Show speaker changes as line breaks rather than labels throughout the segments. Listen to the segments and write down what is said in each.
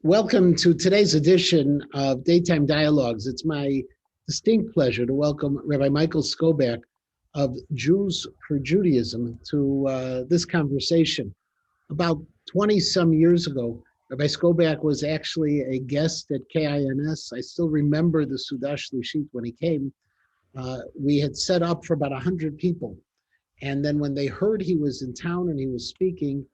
Welcome to today's edition of Daytime Dialogues. It's my distinct pleasure to welcome Rabbi Michael Skobac of Jews for Judaism to this conversation. About 20 some years ago, Rabbi Skobac was actually a guest at KINS. I still remember the Sudash Lishit when he came. We had set up for about 100 people. And then when they heard he was in town and he was speaking,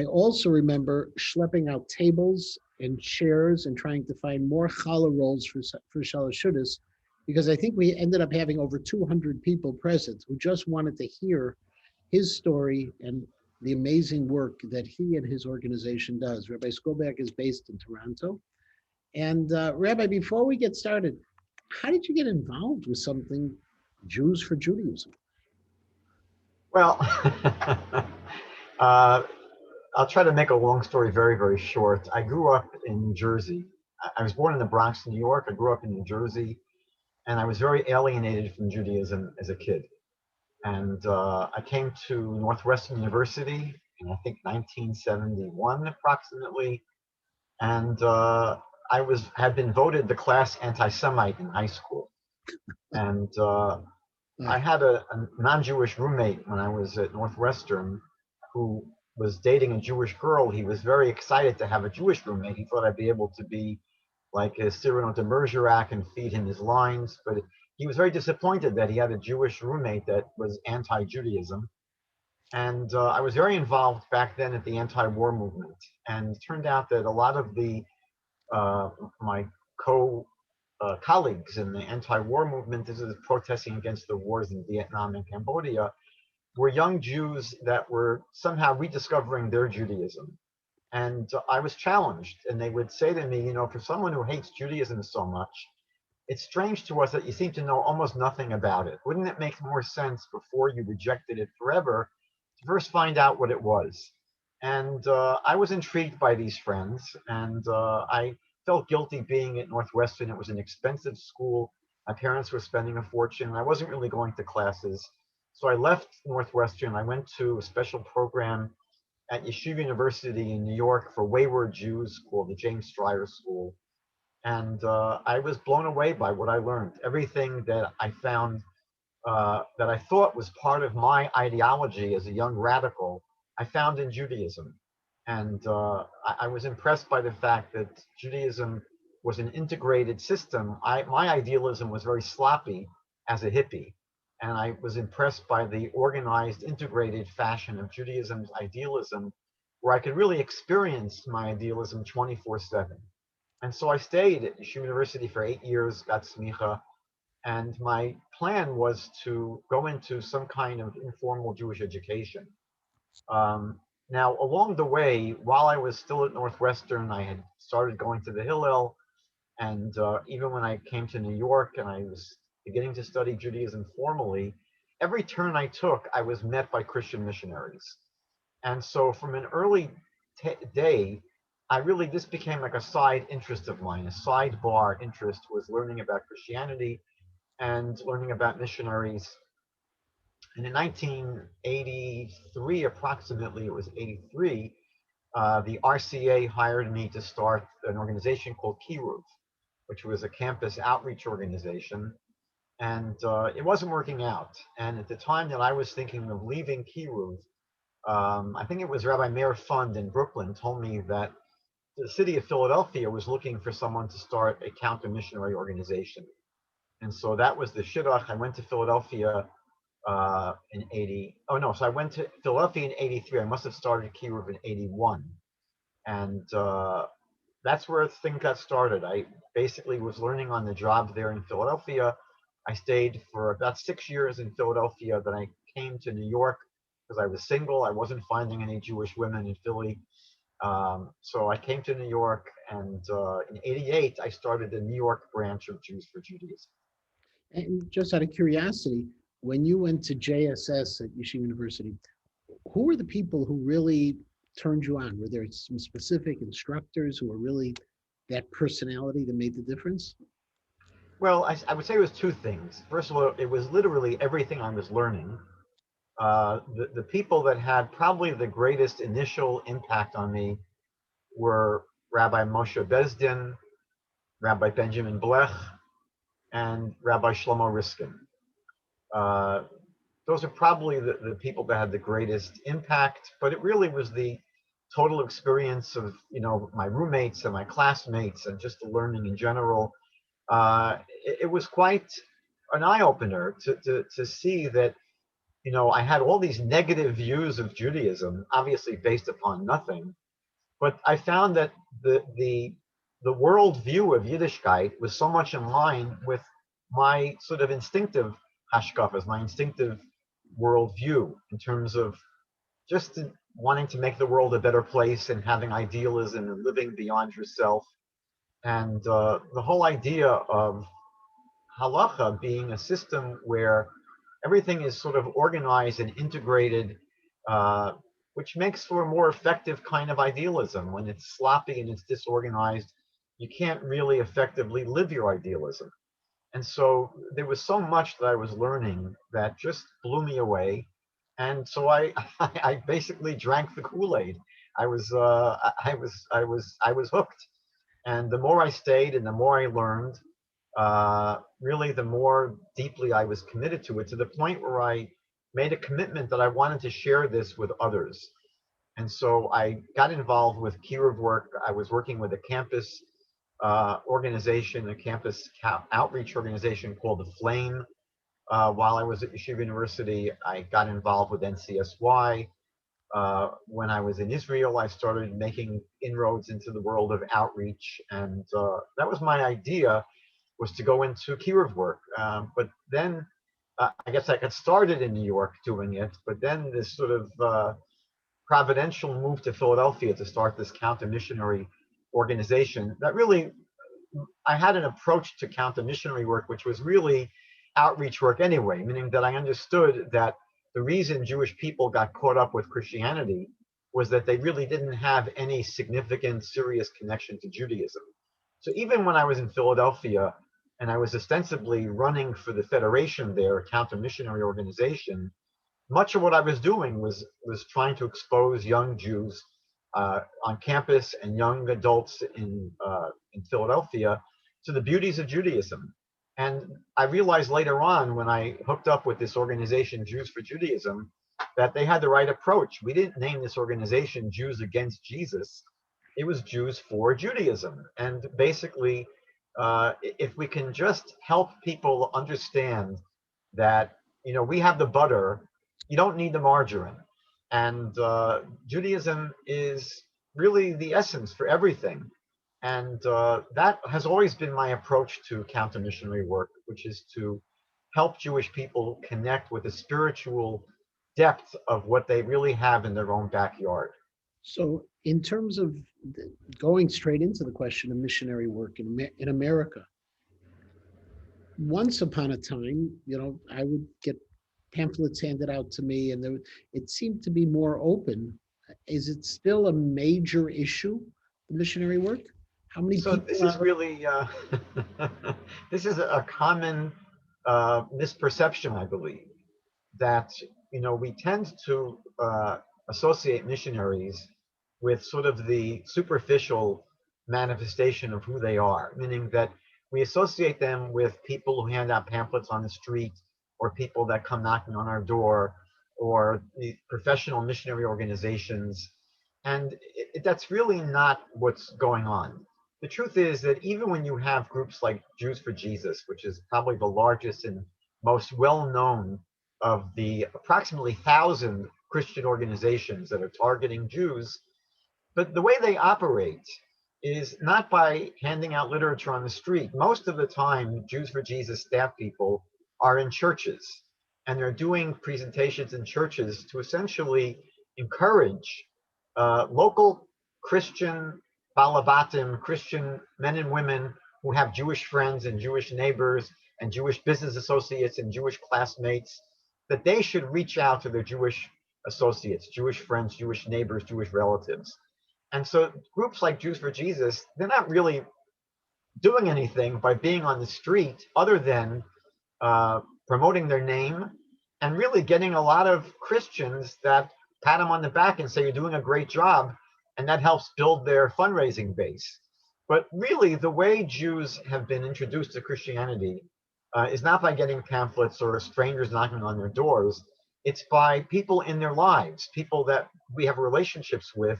I also remember schlepping out tables and chairs and trying to find more challah rolls for Shalashudas, because I think we ended up having over 200 people present who just wanted to hear his story and the amazing work that he and his organization does. Rabbi Skobac is based in Toronto. And Rabbi, before we get started, how did you get involved with something Jews for Judaism?
Well, uh, I'll try to make a long story very, very short. I grew up in New Jersey. I was born in the Bronx, New York. I grew up in New Jersey, and I was very alienated from Judaism as a kid. And I came to Northwestern University in, I think, 1971 approximately. And had been voted the class anti-Semite in high school. And I had a non-Jewish roommate when I was at Northwestern who was dating a Jewish girl. He was very excited to have a Jewish roommate. He thought I'd be able to be like a Cyrano de Bergerac and feed him his lines. But he was very disappointed that he had a Jewish roommate that was anti-Judaism. And I was very involved back then at the anti-war movement. And it turned out that a lot of my colleagues in the anti-war movement, this is protesting against the wars in Vietnam and Cambodia, were young Jews that were somehow rediscovering their Judaism. And I was challenged, and they would say to me, you know, for someone who hates Judaism so much, it's strange to us that you seem to know almost nothing about it. Wouldn't it make more sense before you rejected it forever to first find out what it was? And I was intrigued by these friends, and I felt guilty being at Northwestern. It was an expensive school. My parents were spending a fortune. I wasn't really going to classes. So I left Northwestern. I went to a special program at Yeshiva University in New York for wayward Jews called the James Stryer School. And I was blown away by what I learned. Everything that I found that I thought was part of my ideology as a young radical, I found in Judaism. And I was impressed by the fact that Judaism was an integrated system. My idealism was very sloppy as a hippie. And I was impressed by the organized, integrated fashion of Judaism's idealism, where I could really experience my idealism 24/7. And so I stayed at Yeshiva University for 8 years, got smicha, and my plan was to go into some kind of informal Jewish education. Now, along the way, while I was still at Northwestern, I had started going to the Hillel, and even when I came to New York and I was beginning to study Judaism formally, every turn I took, I was met by Christian missionaries. And so from an early day, this became like a side interest of mine. A sidebar interest was learning about Christianity and learning about missionaries. And in 1983, approximately, it was 83, the RCA hired me to start an organization called Kiruv, which was a campus outreach organization. And it wasn't working out. And at the time that I was thinking of leaving Kiruv, I think it was Rabbi Meir Fund in Brooklyn told me that the city of Philadelphia was looking for someone to start a counter-missionary organization. And so that was the shidduch. I went to Philadelphia in 80. Oh, no. So I went to Philadelphia in 83. I must have started Kiruv in 81. And that's where things got started. I basically was learning on the job there in Philadelphia. I stayed for about 6 years in Philadelphia. Then I came to New York because I was single. I wasn't finding any Jewish women in Philly. So I came to New York, and in 88, I started the New York branch of Jews for Judaism.
And just out of curiosity, when you went to JSS at Yeshiva University, who were the people who really turned you on? Were there some specific instructors who were really that personality that made the difference?
Well, I would say it was two things. First of all, it was literally everything I was learning. The people that had probably the greatest initial impact on me were Rabbi Moshe Bezdin, Rabbi Benjamin Blech, and Rabbi Shlomo Riskin. Those are probably the people that had the greatest impact, but it really was the total experience of, my roommates and my classmates and just the learning in general. It was quite an eye-opener to see that, I had all these negative views of Judaism, obviously based upon nothing, but I found that the world view of Yiddishkeit was so much in line with my sort of instinctive hashkafas, my instinctive worldview in terms of just wanting to make the world a better place and having idealism and living beyond yourself. And the whole idea of halacha being a system where everything is sort of organized and integrated, which makes for a more effective kind of idealism. When it's sloppy and it's disorganized, you can't really effectively live your idealism. And so there was so much that I was learning that just blew me away. And so I basically drank the Kool-Aid. I was hooked. And the more I stayed and the more I learned, really the more deeply I was committed to it, to the point where I made a commitment that I wanted to share this with others. And so I got involved with Kiruv work. I was working with a campus organization, a campus outreach organization called The Flame. While I was at Yeshiva University, I got involved with NCSY. When I was in Israel, I started making inroads into the world of outreach. And that was my idea, was to go into Kiruv work. But then I guess I got started in New York doing it, but then this sort of providential move to Philadelphia to start this counter-missionary organization that really, I had an approach to counter-missionary work, which was really outreach work anyway, meaning that I understood that the reason Jewish people got caught up with Christianity was that they really didn't have any significant, serious connection to Judaism. So even when I was in Philadelphia and I was ostensibly running for the Federation there, a counter-missionary organization, much of what I was doing was trying to expose young Jews on campus and young adults in Philadelphia to the beauties of Judaism. And I realized later on, when I hooked up with this organization, Jews for Judaism, that they had the right approach. We didn't name this organization Jews Against Jesus. It was Jews for Judaism. And basically, if we can just help people understand that, we have the butter, you don't need the margarine. And Judaism is really the essence for everything. And that has always been my approach to counter-missionary work, which is to help Jewish people connect with the spiritual depth of what they really have in their own backyard.
So in terms of going straight into the question of missionary work in America, once upon a time, I would get pamphlets handed out to me, and it seemed to be more open. Is it still a major issue, the missionary work? How many
So
people
this is really, this is a common misperception, I believe, that, we tend to associate missionaries with sort of the superficial manifestation of who they are, meaning that we associate them with people who hand out pamphlets on the street, or people that come knocking on our door, or the professional missionary organizations. And that's really not what's going on. The truth is that even when you have groups like Jews for Jesus, which is probably the largest and most well-known of the approximately 1,000 Christian organizations that are targeting Jews, but the way they operate is not by handing out literature on the street. Most of the time, Jews for Jesus staff people are in churches, and they're doing presentations in churches to essentially encourage local Christian balabatim, Christian men and women who have Jewish friends and Jewish neighbors and Jewish business associates and Jewish classmates, that they should reach out to their Jewish associates, Jewish friends, Jewish neighbors, Jewish relatives. And so groups like Jews for Jesus, they're not really doing anything by being on the street other than promoting their name and really getting a lot of Christians that pat them on the back and say, you're doing a great job. and that helps build their fundraising base. But really, the way Jews have been introduced to Christianity is not by getting pamphlets or strangers knocking on their doors. It's by people in their lives, people that we have relationships with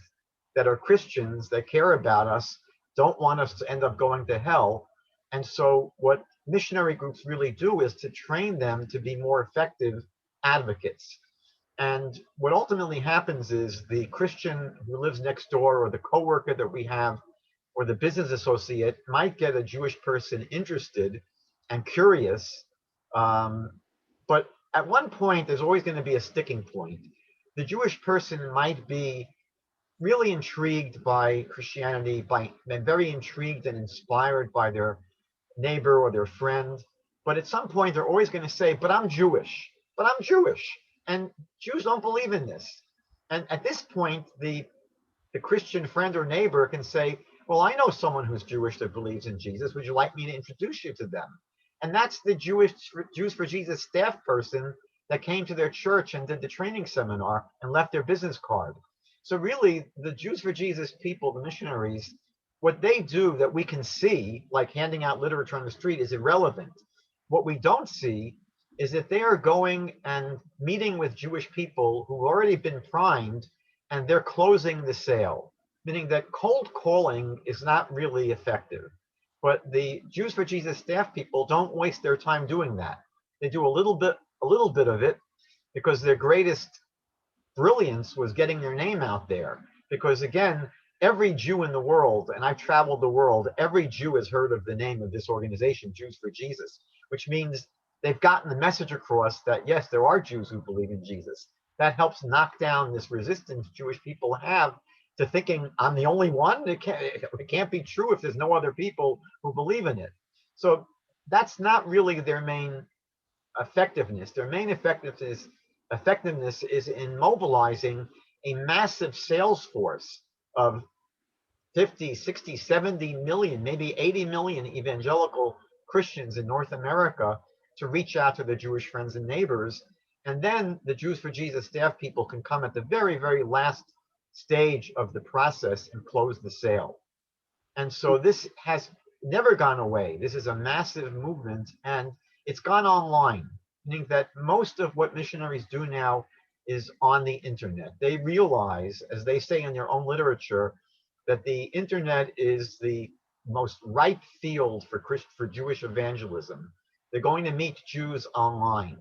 that are Christians, that care about us, don't want us to end up going to hell. And so what missionary groups really do is to train them to be more effective advocates. And what ultimately happens is the Christian who lives next door, or the coworker that we have, or the business associate might get a Jewish person interested and curious. But at one point, there's always going to be a sticking point. The Jewish person might be really intrigued by Christianity, very intrigued and inspired by their neighbor or their friend. But at some point, they're always going to say, but I'm Jewish, but I'm Jewish. And Jews don't believe in this. And at this point, the Christian friend or neighbor can say, well, I know someone who's Jewish that believes in Jesus. Would you like me to introduce you to them? And that's the Jews for Jesus staff person that came to their church and did the training seminar and left their business card. So really, the Jews for Jesus people, the missionaries, what they do that we can see, like handing out literature on the street, is irrelevant. What we don't see is that they are going and meeting with Jewish people who've already been primed, and they're closing the sale, meaning that cold calling is not really effective. But the Jews for Jesus staff people don't waste their time doing that. They do a little bit of it because their greatest brilliance was getting their name out there. Because again, every Jew in the world, and I've traveled the world, every Jew has heard of the name of this organization, Jews for Jesus, which means they've gotten the message across that, yes, there are Jews who believe in Jesus. That helps knock down this resistance Jewish people have to thinking, I'm the only one. It can't be true if there's no other people who believe in it. So that's not really their main effectiveness. Their main effectiveness is in mobilizing a massive sales force of 50, 60, 70 million, maybe 80 million evangelical Christians in North America to reach out to their Jewish friends and neighbors. And then the Jews for Jesus staff people can come at the very, very last stage of the process and close the sale. And so this has never gone away. This is a massive movement, and it's gone online, meaning that most of what missionaries do now is on the internet. They realize, as they say in their own literature, that the internet is the most ripe field for Jewish evangelism. They're going to meet Jews online,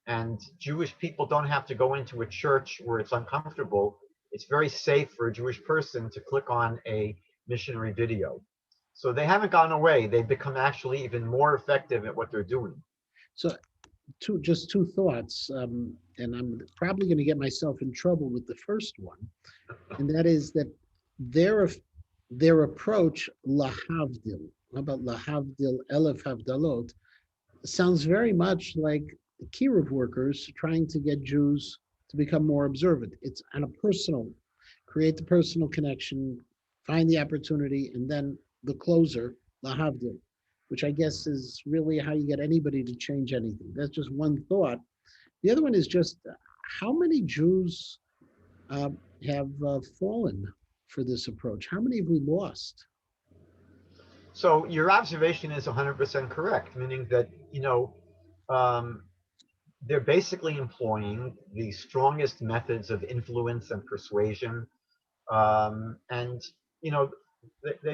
and Jewish people don't have to go into a church where it's uncomfortable. It's very safe for a Jewish person to click on a missionary video. So they haven't gone away. They've become actually even more effective at what they're doing.
So just two thoughts, and I'm probably going to get myself in trouble with the first one, and that is that their approach, lahavdil, how about lahavdil elef havdalot, sounds very much like kiruv workers trying to get Jews to become more observant. It's on a personal, create the personal connection, find the opportunity, and then the closer, lahavdil, which I guess is really how you get anybody to change anything. That's just one thought. The other one is just how many Jews have fallen for this approach? How many have we lost?
So your observation is 100% correct, meaning that, they're basically employing the strongest methods of influence and persuasion. And,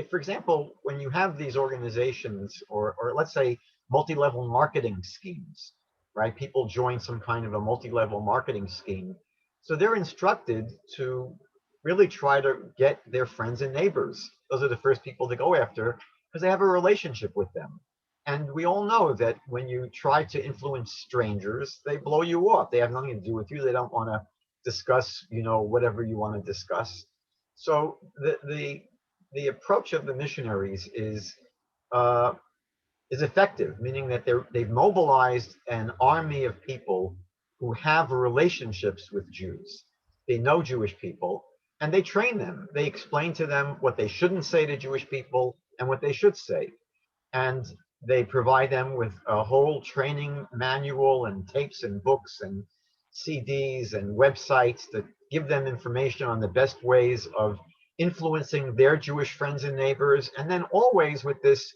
for example, when you have these organizations or let's say multi-level marketing schemes, right? People join some kind of a multi-level marketing scheme. So they're instructed to really try to get their friends and neighbors. Those are the first people to go after because they have a relationship with them. And we all know that when you try to influence strangers, they blow you off. They have nothing to do with you. They don't want to discuss, whatever you want to discuss. So the approach of the missionaries is effective, meaning that they've mobilized an army of people who have relationships with Jews. They know Jewish people, and they train them. They explain to them what they shouldn't say to Jewish people and what they should say. And they provide them with a whole training manual and tapes and books and CDs and websites that give them information on the best ways of influencing their Jewish friends and neighbors, and then always with this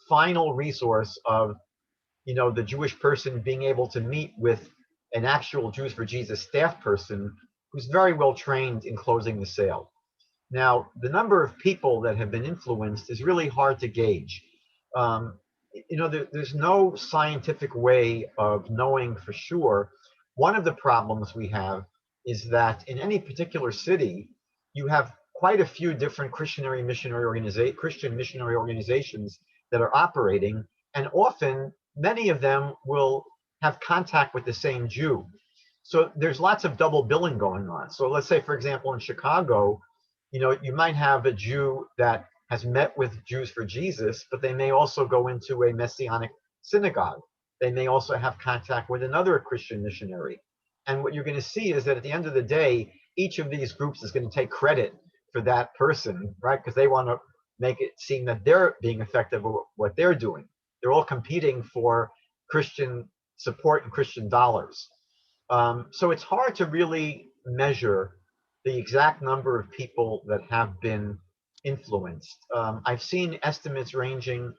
final resource of, the Jewish person being able to meet with an actual Jews for Jesus staff person who's very well trained in closing the sale. Now, the number of people that have been influenced is really hard to gauge. There's no scientific way of knowing for sure. One of the problems we have is that in any particular city, you have quite a few different Christian missionary organizations that are operating, and often many of them will have contact with the same Jew. So there's lots of double billing going on. So let's say, for example, in Chicago, you might have a Jew that has met with Jews for Jesus, but they may also go into a Messianic synagogue. They may also have contact with another Christian missionary. And what you're going to see is that at the end of the day, each of these groups is going to take credit for that person, right? Because they want to make it seem that they're being effective at what they're doing. They're all competing for Christian support and Christian dollars. So it's hard to really measure the exact number of people that have been influenced. I've seen estimates ranging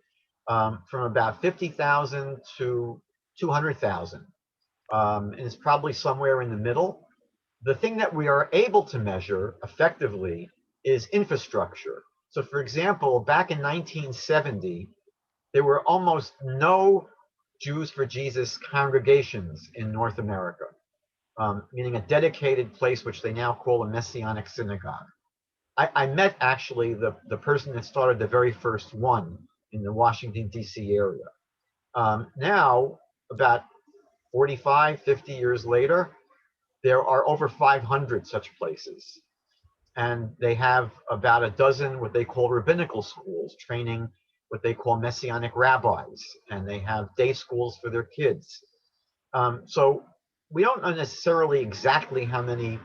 from about 50,000 to 200,000. And it's probably somewhere in the middle. The thing that we are able to measure effectively is infrastructure. So for example, back in 1970, there were almost no Jews for Jesus congregations in North America, meaning a dedicated place which they now call a Messianic synagogue. I met actually the person that started the very first one in the Washington, D.C. area. Now, about 45, 50 years later, there are over 500 such places. And they have about a dozen what they call rabbinical schools, training what they call Messianic rabbis. And they have day schools for their kids. So we don't know necessarily exactly how many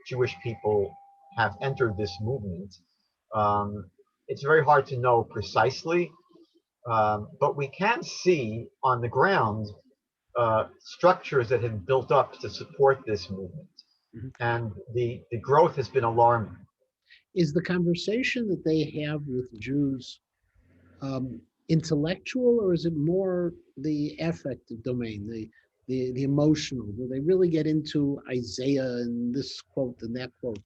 Jewish people have entered this movement. It's very hard to know precisely, but we can see on the ground structures that have built up to support this movement.
Mhm.
And the growth has been alarming.
Is the conversation that they have with Jews intellectual, or is it more the affective domain, the emotional? Do they really get into Isaiah and this quote and that quote?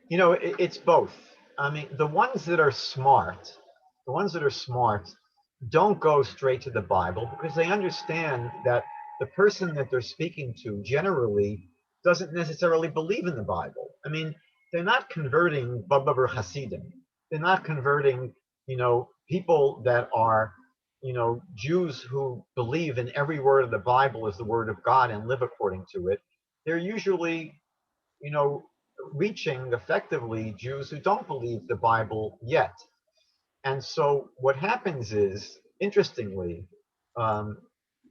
It's both. I mean, the ones that are smart don't go straight to the Bible because they understand that the person that they're speaking to generally doesn't necessarily believe in the Bible. I mean, they're not converting Baba Hasidim. They're not converting, people that are, Jews who believe in every word of the Bible as the word of God and live according to it. They're usually, you know, reaching effectively Jews who don't believe the Bible yet. And so what happens is, interestingly, um,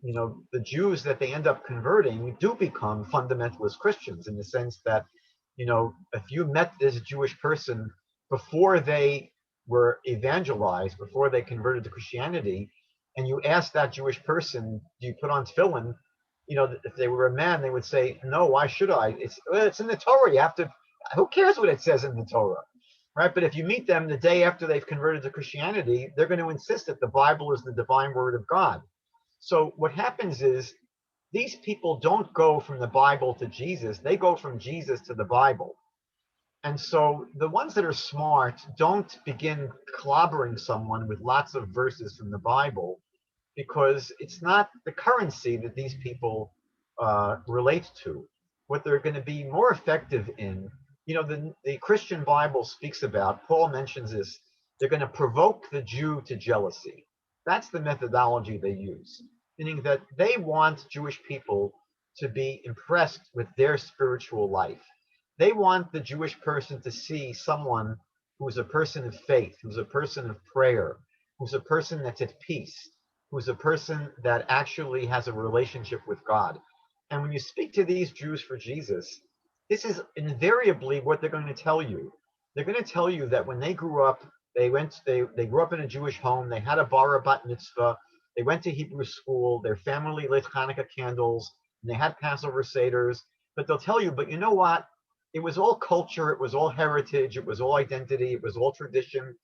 the Jews that they end up converting do become fundamentalist Christians in the sense that, if you met this Jewish person before they were evangelized, before they converted to Christianity, and you asked that Jewish person, do you put on tefillin? If they were a man, they would say, no, why should I? It's in the Torah. You have to, who cares what it says in the Torah? Right? But if you meet them the day after they've converted to Christianity, they're going to insist that the Bible is the divine word of God. So what happens is these people don't go from the Bible to Jesus. They go from Jesus to the Bible. And so the ones that are smart don't begin clobbering someone with lots of verses from the Bible because it's not the currency that these people relate to. What they're going to be more effective in, the Christian Bible speaks about, Paul mentions this, they're going to provoke the Jew to jealousy. That's the methodology they use, meaning that they want Jewish people to be impressed with their spiritual life. They want the Jewish person to see someone who's a person of faith, who's a person of prayer, who's a person that's at peace, who's a person that actually has a relationship with God. And when you speak to these Jews for Jesus, this is invariably what they're going to tell you. They're going to tell you that when they grew up, they grew up in a Jewish home, they had a bar bat mitzvah, they went to Hebrew school, their family lit Hanukkah candles, and they had Passover seders. But they'll tell you, but you know what? it was all culture, it was all heritage, it was all identity, it was all tradition,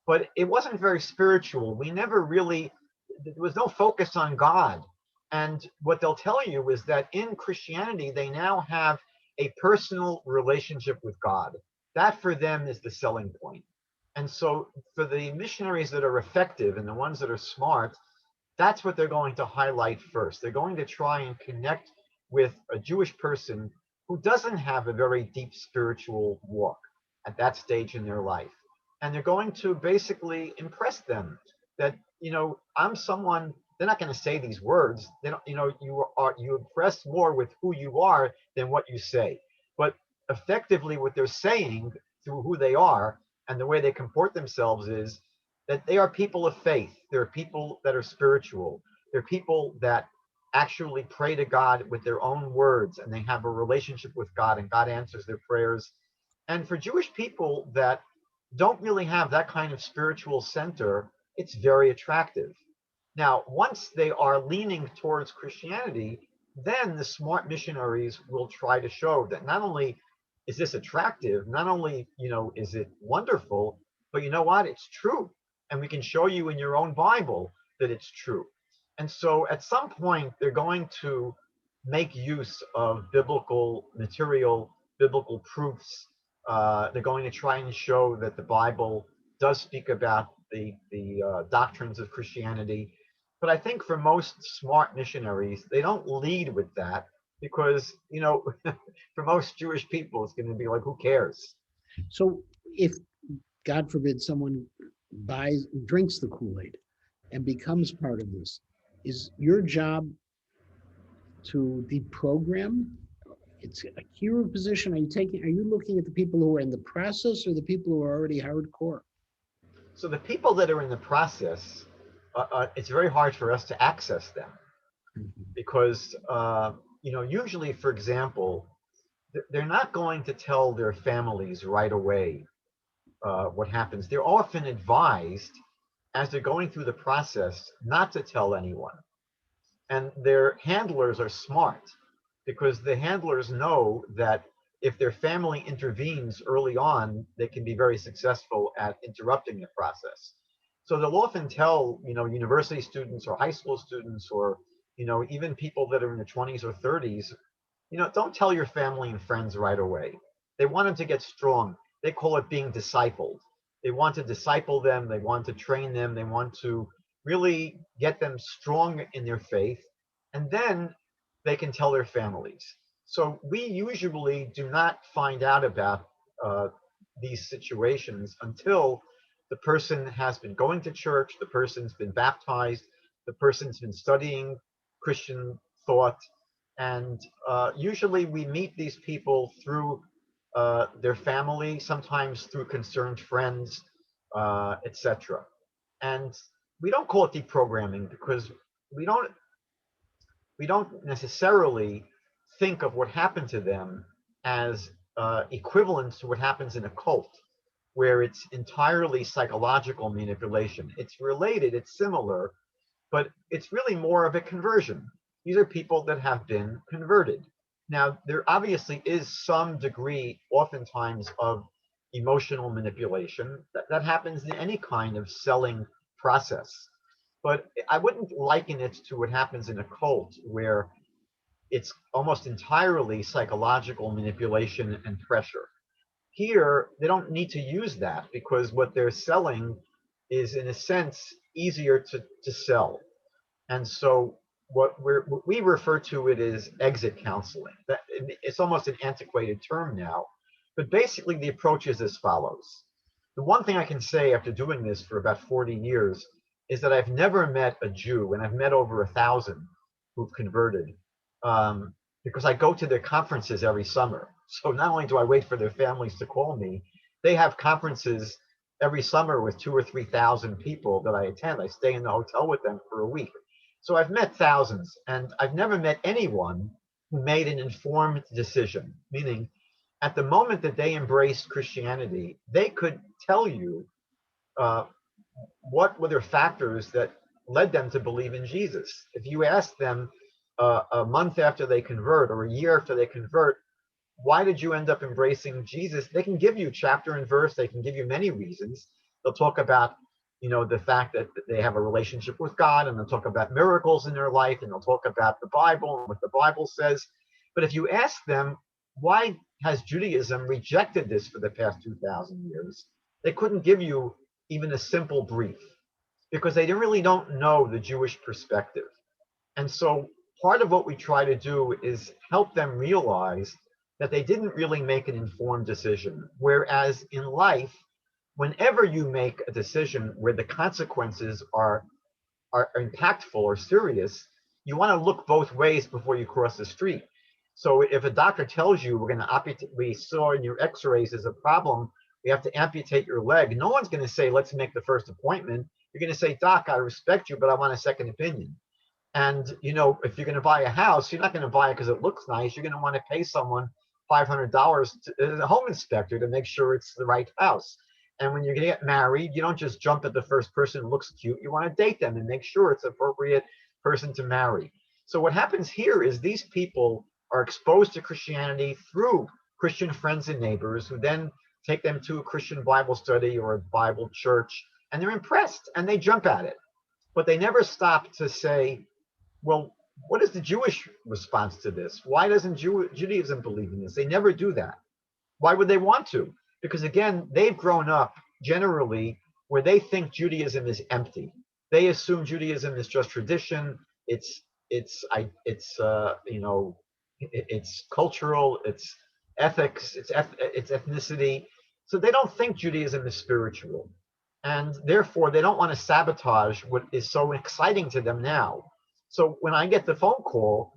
but it wasn't very spiritual. We never really, there was no focus on God. And what they'll tell you is that in Christianity, they now have a personal relationship with God. That for them is the selling point. And so for the missionaries that are effective and the ones that are smart, that's what they're going to highlight first. They're going to try and connect with a Jewish person who doesn't have a very deep spiritual walk at that stage in their life. And they're going to basically impress them that, I'm someone, they're not going to say these words. They don't, you impress more with who you are than what you say. But effectively, what they're saying through who they are and the way they comport themselves is that they are people of faith. They're people that are spiritual. They're people that actually pray to God with their own words, and they have a relationship with God, and God answers their prayers. And for Jewish people that don't really have that kind of spiritual center, it's very attractive. Now, once they are leaning towards Christianity, then the smart missionaries will try to show that not only is this attractive, not only, is it wonderful, but you know what? It's true. And we can show you in your own Bible that it's true. And so at some point, they're going to make use of biblical material, biblical proofs. They're going to try and show that the Bible does speak about the doctrines of Christianity. But I think for most smart missionaries, they don't lead with that because, for most Jewish people, it's going to be like, who cares?
So if, God forbid, someone drinks the Kool-Aid and becomes part of this, is your job to deprogram? It's a hero position. Are you looking at the people who are in the process or the people who are already hardcore?
So the people that are in the process, it's very hard for us to access them
Mhm.
because, usually, for example, they're not going to tell their families right away what happens. They're often advised as they're going through the process not to tell anyone. And their handlers are smart because the handlers know that if their family intervenes early on, they can be very successful at interrupting the process. So they'll often tell, university students or high school students or, even people that are in their 20s or 30s, don't tell your family and friends right away. They want them to get strong. They call it being discipled. They want to disciple them. They want to train them. They want to really get them strong in their faith. And then they can tell their families. So we usually do not find out about uh, these situations until the person has been going to church, the person's been baptized, the person's been studying Christian thought, and usually we meet these people through their family, sometimes through concerned friends, etc. And we don't call it deprogramming because we don't we don't necessarily think of what happened to them as equivalent to what happens in a cult, where it's entirely psychological manipulation. It's related, it's similar, but it's really more of a conversion. These are people that have been converted. Now, there obviously is some degree, oftentimes, of emotional manipulation that happens in any kind of selling process. But I wouldn't liken it to what happens in a cult, where it's almost entirely psychological manipulation and pressure. Here, they don't need to use that because what they're selling is, in a sense, easier to sell. And so what we refer to it as exit counseling. It's almost an antiquated term now, but basically the approach is as follows. The one thing I can say after doing this for about 40 years is that I've never met a Jew, and I've met over 1,000 who've converted, because I go to their conferences every summer. So not only do I wait for their families to call me, they have conferences every summer with 2,000 or 3,000 people that I attend. I stay in the hotel with them for a week. So I've met thousands, and I've never met anyone who made an informed decision, meaning at the moment that they embraced Christianity, they could tell you uh, what were their factors that led them to believe in Jesus. If you ask them a month after they convert or a year after they convert, why did you end up embracing Jesus? They can give you chapter and verse. They can give you many reasons. They'll talk about, the fact that they have a relationship with God, and they'll talk about miracles in their life, and they'll talk about the Bible and what the Bible says. But if you ask them, why has Judaism rejected this for the past 2,000 years? They couldn't give you even a simple brief because they really don't know the Jewish perspective. And so part of what we try to do is help them realize that they didn't really make an informed decision. Whereas in life, whenever you make a decision where the consequences are impactful or serious, you want to look both ways before you cross the street. So if a doctor tells you we're going to amputate, we saw in your x-rays there's a problem, we have to amputate your leg, no one's going to say, let's make the first appointment. You're going to say, doc, I respect you, but I want a second opinion. And, if you're going to buy a house, you're not going to buy it because it looks nice. You're going to want to pay someone $500 to a home inspector to make sure it's the right house. And when you're going to get married, you don't just jump at the first person who looks cute. You want to date them and make sure it's an appropriate person to marry. So what happens here is these people are exposed to Christianity through Christian friends and neighbors who then take them to a Christian Bible study or a Bible church, and they're impressed and they jump at it. But they never stop to say, well, what is the Jewish response to this? Why doesn't Judaism believe in this? They never do that. Why would they want to? Because again, they've grown up generally where they think Judaism is empty. They assume Judaism is just tradition. It's cultural. It's ethics. It's ethnicity. So they don't think Judaism is spiritual, and therefore they don't want to sabotage what is so exciting to them now. So when I get the phone call,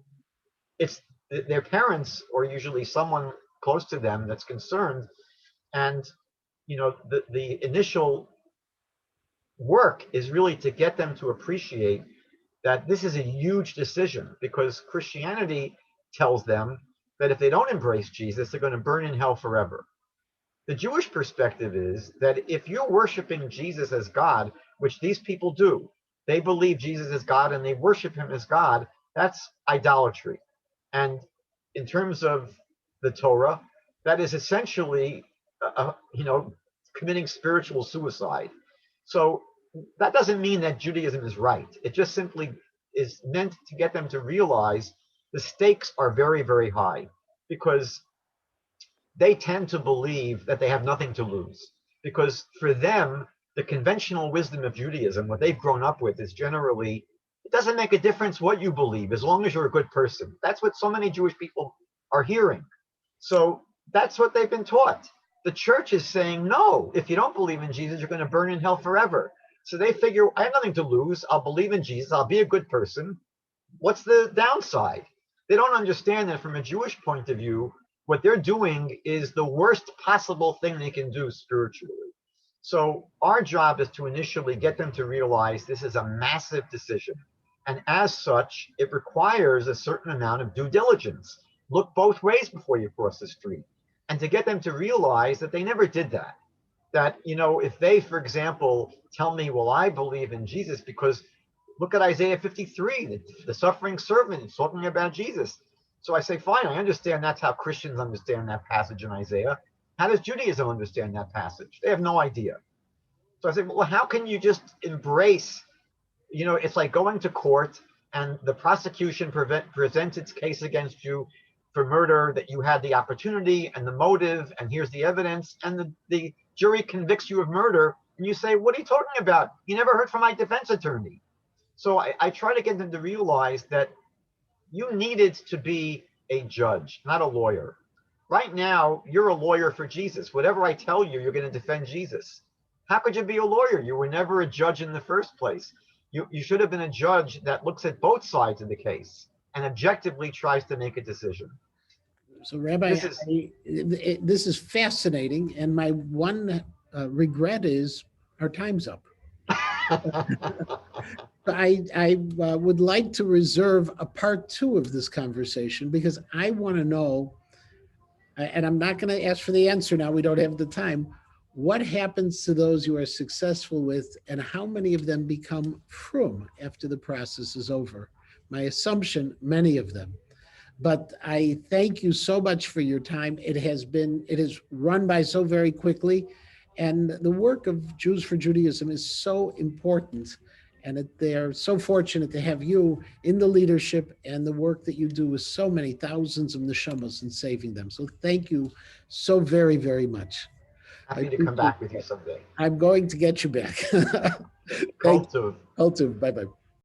it's their parents or usually someone close to them that's concerned. And, the initial work is really to get them to appreciate that this is a huge decision, because Christianity tells them that if they don't embrace Jesus, they're going to burn in hell forever. The Jewish perspective is that if you're worshiping Jesus as God, which these people do, they believe Jesus is God and they worship him as God, that's idolatry. And in terms of the Torah, that is essentially, committing spiritual suicide. So that doesn't mean that Judaism is right. It just simply is meant to get them to realize the stakes are very, very high, because they tend to believe that they have nothing to lose. Because for them, the conventional wisdom of Judaism, what they've grown up with, is generally, it doesn't make a difference what you believe as long as you're a good person. That's what so many Jewish people are hearing. So that's what they've been taught. The church is saying, no, if you don't believe in Jesus, you're going to burn in hell forever. So they figure, I have nothing to lose. I'll believe in Jesus. I'll be a good person. What's the downside? They don't understand that from a Jewish point of view, what they're doing is the worst possible thing they can do spiritually. So our job is to initially get them to realize this is a massive decision. And as such, it requires a certain amount of due diligence. Look both ways before you cross the street. And to get them to realize that they never did that. That, if they, for example, tell me, well, I believe in Jesus because look at Isaiah 53, the suffering servant, it's talking about Jesus. So I say, fine, I understand that's how Christians understand that passage in Isaiah. How does Judaism understand that passage? They have no idea. So I say, well, how can you just embrace, it's like going to court and the prosecution presents its case against you for murder, that you had the opportunity and the motive, and here's the evidence, and the jury convicts you of murder, and you say, what are you talking about? You never heard from my defense attorney. So I try to get them to realize that you needed to be a judge, not a lawyer. Right now, you're a lawyer for Jesus. Whatever I tell you, you're going to defend Jesus. How could you be a lawyer? You were never a judge in the first place. You should have been a judge that looks at both sides of the case and objectively tries to make a decision.
So, Rabbi, this is fascinating, and my one regret is our time's up. I would like to reserve a part 2 of this conversation, because I want to know, and I'm not going to ask for the answer now, we don't have the time, what happens to those you are successful with, and how many of them become frum after the process is over? My assumption, many of them. But I thank you so much for your time. It has run by so very quickly. And the work of Jews for Judaism is so important. And they're so fortunate to have you in the leadership and the work that you do with so many thousands of neshamas and saving them. So thank you so very, very much. I
Happy to come
appreciate
back with you
that.
someday.
I'm going to get you back. Thank
Cult of
you. Bye bye.